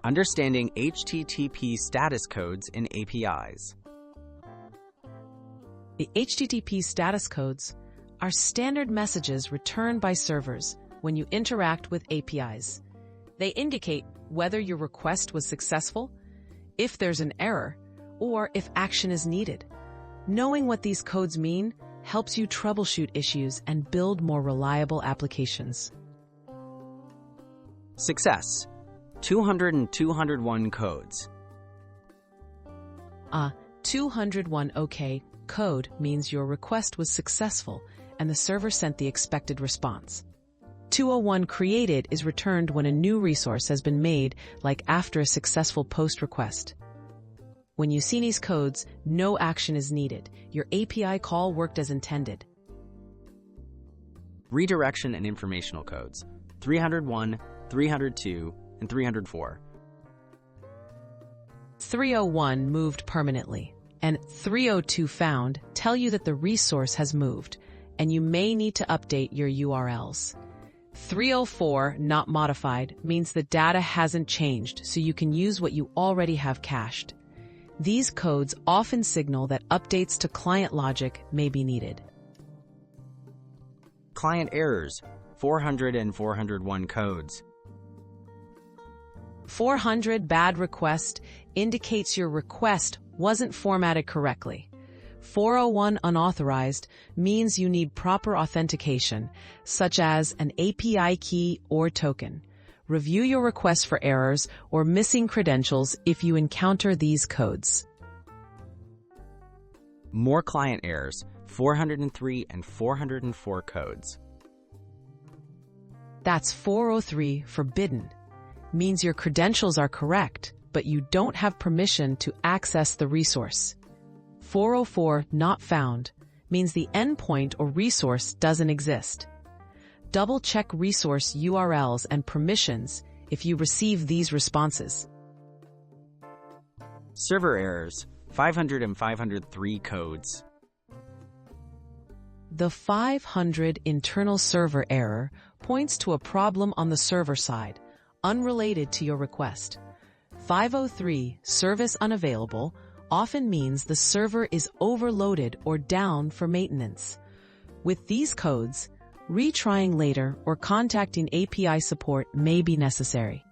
Understanding HTTP status codes in APIs. The HTTP status codes are standard messages returned by servers when you interact with APIs. They indicate whether your request was successful, if there's an error, or if action is needed. Knowing what these codes mean helps you troubleshoot issues and build more reliable applications. Success: 200 and 201 codes. 201 OK code means your request was successful and the server sent the expected response. 201 created is returned when a new resource has been made, like after a successful post request. When you see these codes, no action is needed. Your API call worked as intended. Redirection and informational codes: 301, 302, and 304. 301 moved permanently, and 302 found tell you that the resource has moved, and you may need to update your URLs. 304 not modified means the data hasn't changed, so you can use what you already have cached. These codes often signal that updates to client logic may be needed. Client errors: 400 and 401 codes. 400 bad request indicates your request wasn't formatted correctly. 401 unauthorized means you need proper authentication, such as an API key or token. Review your request for errors or missing credentials if you encounter these codes. More client errors: 403 and 404 codes. That's 403 forbidden. Means your credentials are correct, but you don't have permission to access the resource. 404 not found means the endpoint or resource doesn't exist. Double-check resource URLs and permissions if you receive these responses. Server errors: 500 and 503 codes. The 500 internal server error points to a problem on the server side, unrelated to your request. 503 service unavailable often means the server is overloaded or down for maintenance. With these codes, retrying later or contacting API support may be necessary.